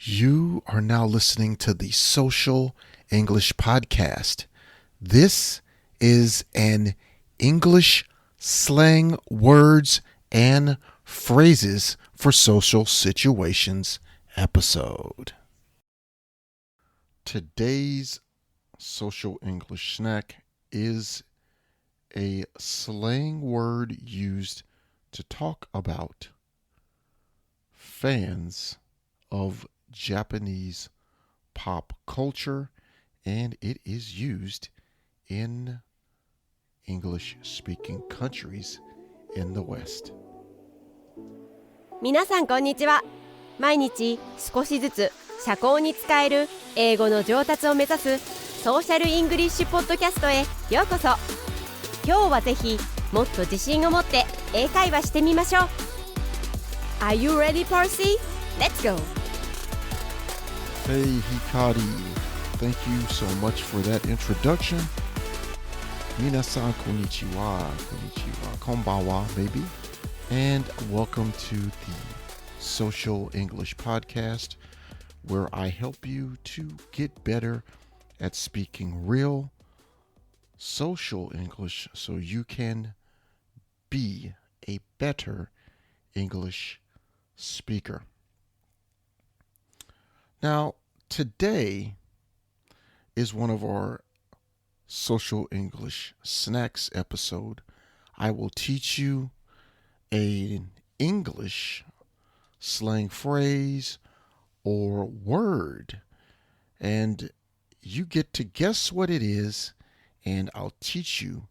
You are now listening to the Social English Podcast. This is an English slang words and phrases for social situations episode. Today's social English snack is a slang word used to talk about fans of Japanese pop culture, and it is used in English-speaking countries in the West. 皆さんこんにちは。毎日少しずつ社交に使える英語の上達を目指すソーシャルイングリッシュポッドキャストへようこそ。今日はぜひもっと自信を持って英会話してみましょう。Are you ready, Percy? Let's go! Hey, Hikari. Thank you so much for that introduction. Minasan konnichiwa. Konnichiwa. Konbanwa, maybe. And welcome to the Social English Podcast, where I help you to get better at speaking real social English so you can be a better English speaker. Now, today is one of our Social English Snacks episode. I will teach you an English slang phrase or word, and you get to guess what it is, and I'll teach you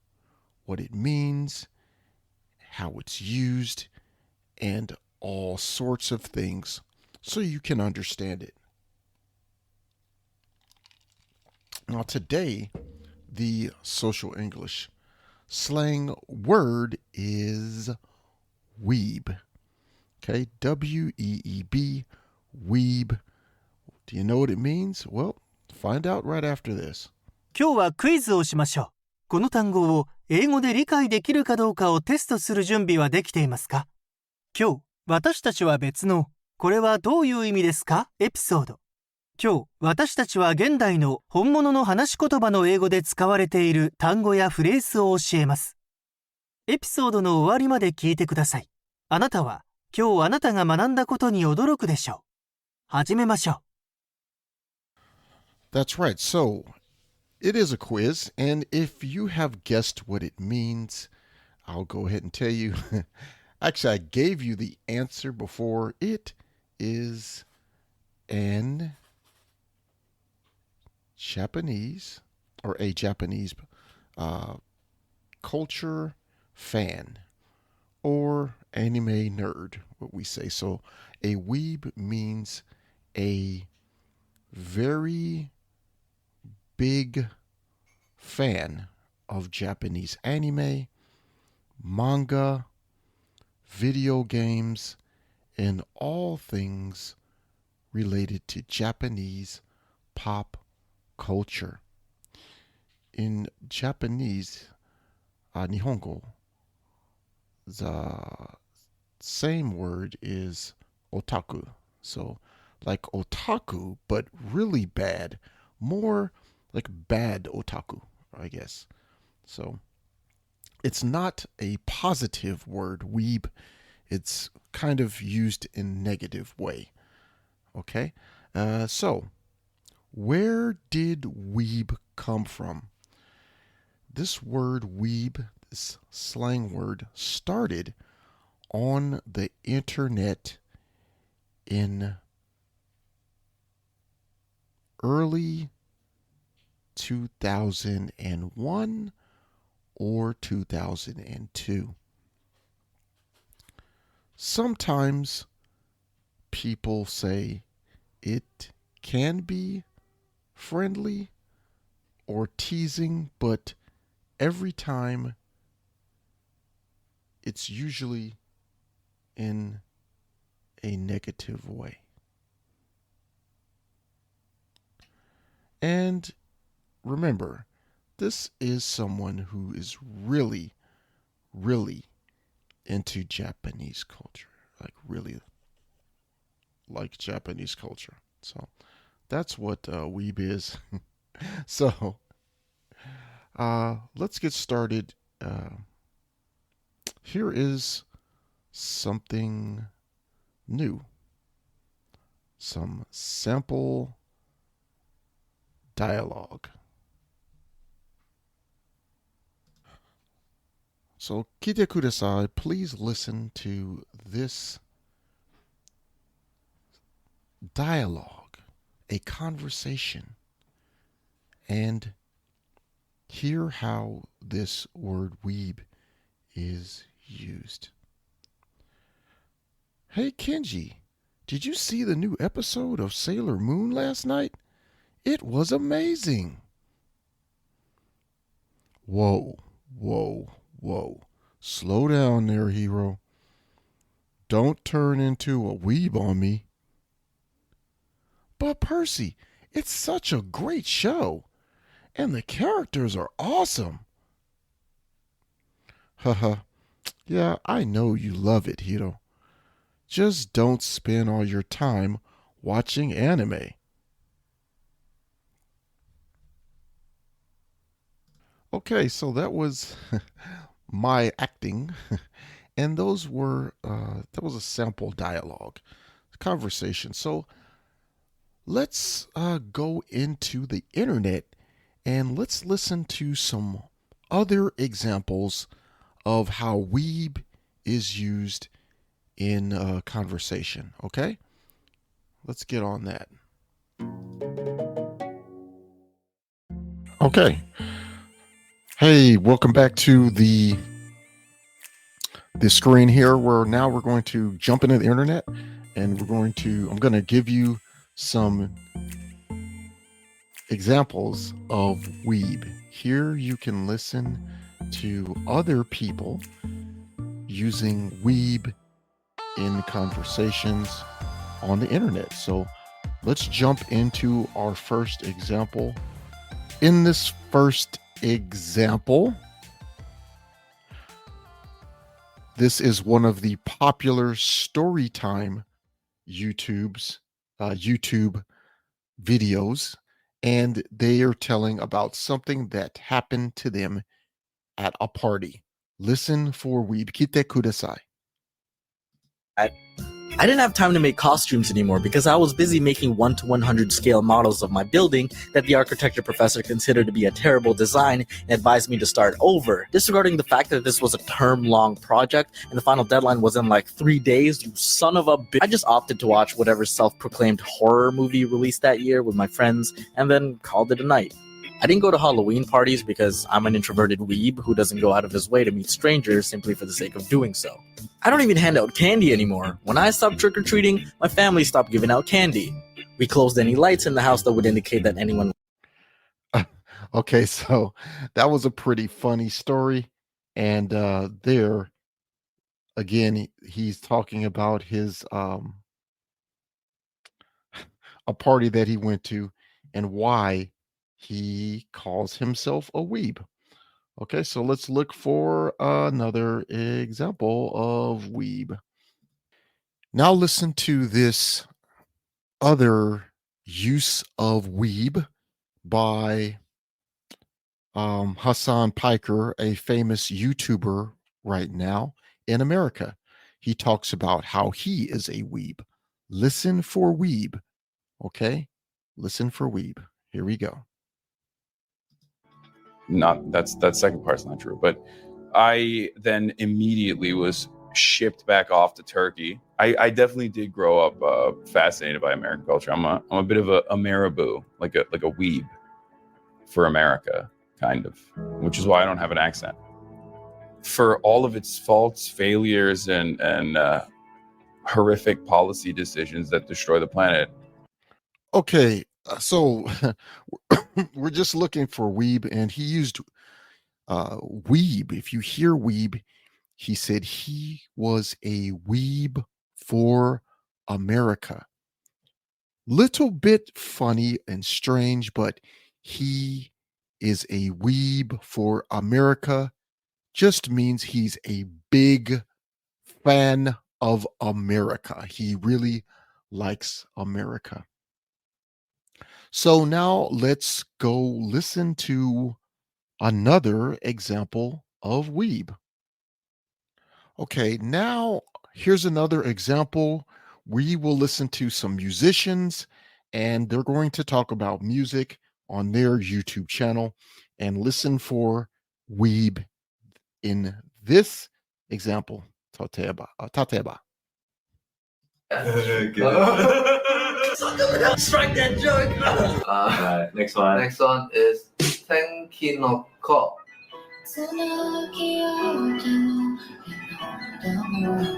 what it means, how it's used, and all sorts of things so you can understand it. Now today, the social English slang word is Weeb. Okay, W-E-E-B, Weeb. Do you know what it means? Well, find out right after this. 今日はクイズをしましょう。この単語を英語で理解できるかどうかをテストする準備はできていますか？今日、私たちは別のこれはどういう意味ですか？エピソード。今日、私たちは現代の本物の話し言葉の英語で使われている単語やフレーズを教えます。エピソードの終わりまで聞いてください。あなたは今日あなたが学んだことに驚くでしょう。始めましょう。That's right. So, it is a quiz, and if you have guessed what it means, I'll go ahead and tell you. Actually, I gave you the answer before. It is an Japanese, or a Japanese culture fan, or anime nerd, what we say. So a weeb means a very big fan of Japanese anime, manga, video games, and all things related to Japanese pop culture. In Japanese, Nihongo, the same word is otaku. So like otaku, but really bad. More like bad otaku, I guess. So it's not a positive word, weeb. It's kind of used in a negative way. Okay? So where did weeb come from? This word weeb, this slang word, started on the internet in early 2001 or 2002. Sometimes people say it can be friendly or teasing, but every time it's usually in a negative way. And remember, this is someone who is really, really into Japanese culture. Like really like Japanese culture. So that's what Weeb is. So let's get started. Here is something new. Some sample dialogue. So 聞いてください. Please listen to this dialogue, a conversation, and hear how this word weeb is used. Hey Kenji, did you see the new episode of Sailor Moon last night? It was amazing. Whoa, whoa, whoa. Slow down there, hero. Don't turn into a weeb on me. But Percy, it's such a great show. And the characters are awesome. Haha. Yeah, I know you love it, Hiro. Just don't spend all your time watching anime. Okay, so that was my acting, and those were that was a sample dialogue, conversation. So let's go into the internet and let's listen to some other examples of how weeb is used in conversation. Okay, let's get on that. Okay. Hey, welcome back to the screen here where now we're going to jump into the internet and I'm going to give you some examples of weeb. Here you can listen to other people using weeb in conversations on the internet. So let's jump into our first example. In this first example, this is one of the popular storytime YouTube videos, and they are telling about something that happened to them at a party. Listen for weeb. Kite kudasai. I didn't have time to make costumes anymore because I was busy making 1:100 scale models of my building that the architecture professor considered to be a terrible design and advised me to start over. Disregarding the fact that this was a term-long project and the final deadline was in like 3 days, you son of a bitch. I just opted to watch whatever self-proclaimed horror movie released that year with my friends and then called it a night. I didn't go to Halloween parties because I'm an introverted weeb who doesn't go out of his way to meet strangers simply for the sake of doing so. I don't even hand out candy anymore. When I stopped trick-or-treating, my family stopped giving out candy. We closed any lights in the house that would indicate that anyone... Okay, so that was a pretty funny story. And there, again, he's talking about his a party that he went to and why he calls himself a weeb. Okay, so let's look for another example of weeb. Now listen to this other use of weeb by Hassan Piker, a famous YouTuber right now in America. He talks about how he is a weeb. Listen for weeb. Okay, listen for weeb. Here we go. Not that second part's not true, but I then immediately was shipped back off to Turkey. I definitely did grow up fascinated by American culture. I'm a bit of a marabou, like a weeb for America, kind of, which is why I don't have an accent. For all of its faults, failures, and horrific policy decisions that destroy the planet. Okay, so we're just looking for weeb, and he used weeb. If you hear weeb, he said he was a weeb for America. Little bit funny and strange, but he is a weeb for America. Just means he's a big fan of America. He really likes America. So now let's go listen to another example of Weeb. Okay, now here's another example. We will listen to some musicians, and they're going to talk about music on their YouTube channel, and listen for Weeb in this example. Tateba. Tateba. Strike that joke. Alright, next one. Next one is Tenkinoko.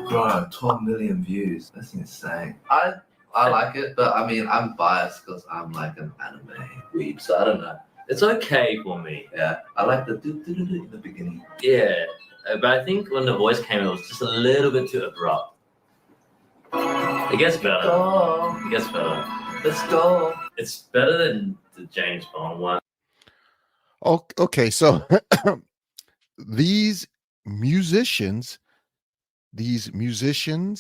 Bro, 12 million views. That's insane. I like it, but I mean, I'm biased because I'm like an anime weeb, so I don't know. It's okay for me. Yeah, I like the do-do-do-do in the beginning. Yeah, but I think when the voice came, it was just a little bit too abrupt. It gets better. Go. It gets better. Let's go. It's better than the James Bond one. Okay, so these musicians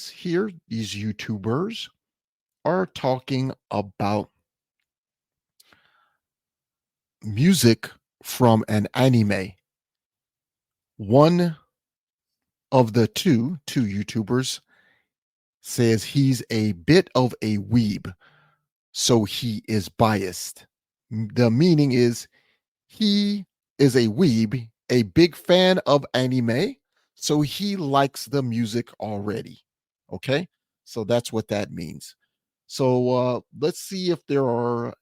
here, these YouTubers, are talking about music from an anime. One of the two YouTubers says he's a bit of a weeb, so he is biased. The meaning is he is a weeb, a big fan of anime, so he likes the music already. Okay, so that's what that means. So let's see if there are.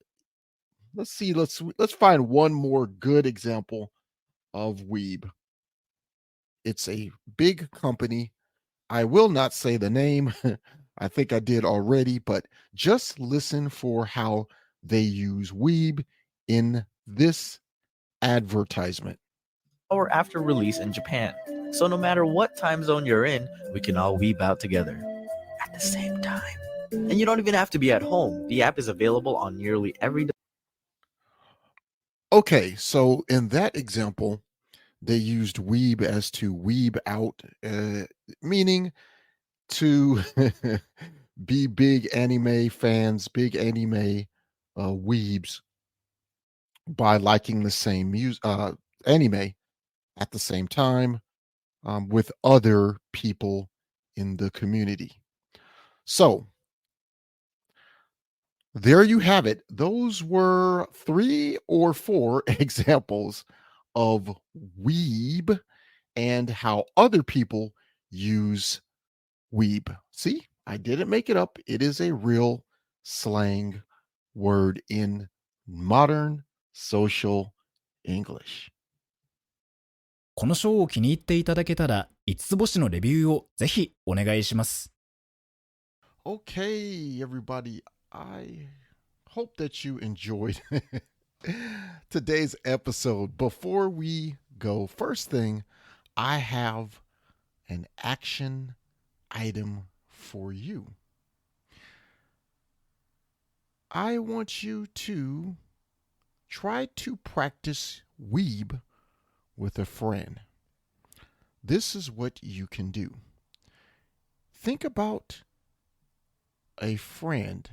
Let's find one more good example of Weeb. It's a big company. I will not say the name. I think I did already, but just listen for how they use Weeb in this advertisement. Or after release in Japan. So no matter what time zone you're in, we can all weeb out together at the same time. And you don't even have to be at home. The app is available on nearly every. Okay, so in that example, they used weeb as to weeb out, meaning to be big anime fans, big anime weebs by liking the same anime at the same time with other people in the community. So there you have it. Those were 3 or 4 examples of weeb and how other people use weeb. See, I didn't make it up. It is a real slang word in modern social English. このショーを気に入っていただけたら、5つ星のレビューをぜひお願いします。Okay, everybody. I hope that you enjoyed today's episode. Before we go, first thing, I have an action item for you. I want you to try to practice Weeb with a friend. This is what you can do. Think about a friend,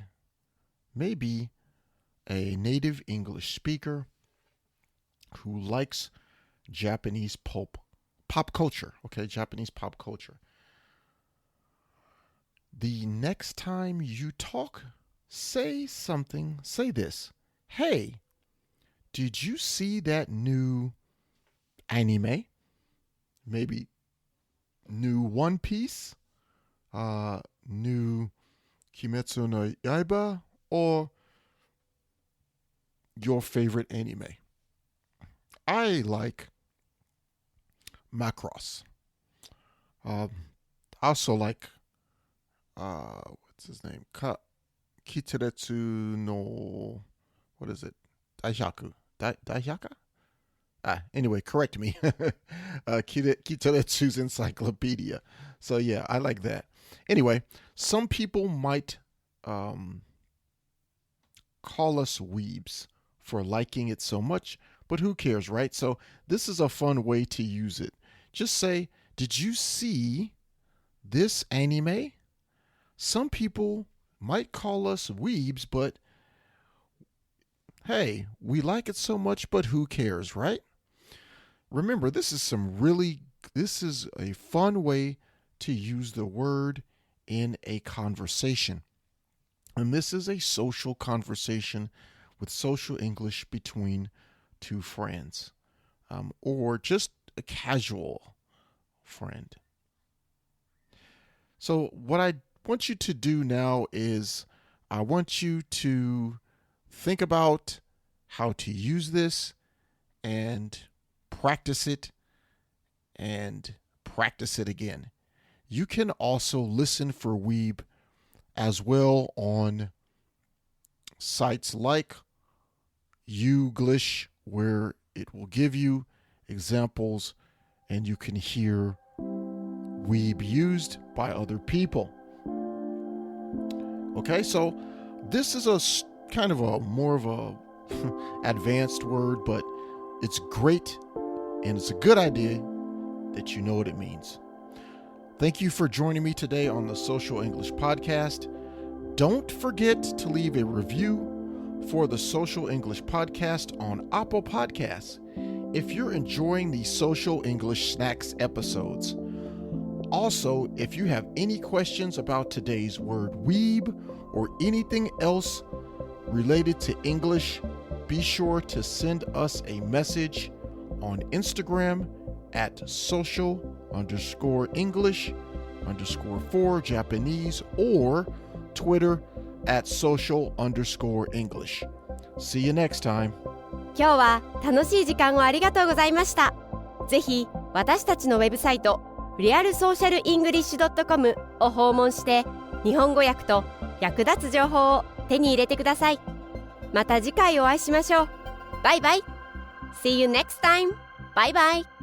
maybe a native English speaker who likes Japanese pop culture, okay, Japanese pop culture. The next time you talk, say this. Hey, did you see that new anime? Maybe new One Piece, new Kimetsu no Yaiba, or your favorite anime. I like Macross. I also like what's his name? Kiteretsu no, what is it? Daihyaku. Daihaka? Anyway, correct me. Kiteretsu's Encyclopedia. So yeah, I like that. Anyway, some people might call us weebs for liking it so much, but who cares, right? So this is a fun way to use it. Just say, did you see this anime? Some people might call us weebs, but hey, we like it so much, but who cares, right? Remember, this is a fun way to use the word in a conversation. And this is a social conversation with social English between two friends, or just a casual friend. So what I want you to do now is I want you to think about how to use this and practice it and practice it again. You can also listen for Weeb as well on sites like Youglish, where it will give you examples and you can hear Weeb used by other people. Okay, so this is a kind of a more of a advanced word, but it's great and it's a good idea that you know what it means. Thank you for joining me today on the Social English Podcast. Don't forget to leave a review for the Social English Podcast on Apple Podcasts if you're enjoying the Social English Snacks episodes. Also, if you have any questions about today's word weeb or anything else related to English, be sure to send us a message on Instagram at social_English_4 Japanese or Twitter at social_English. See you next time. 今日は楽しい時間をありがとうございました。ぜひ私たちのウェブサイトrealsocialenglish.com を訪問して日本語訳と役立つ情報を手に入れてください。また次回お会いしましょう。バイバイ。See you next time. Bye bye.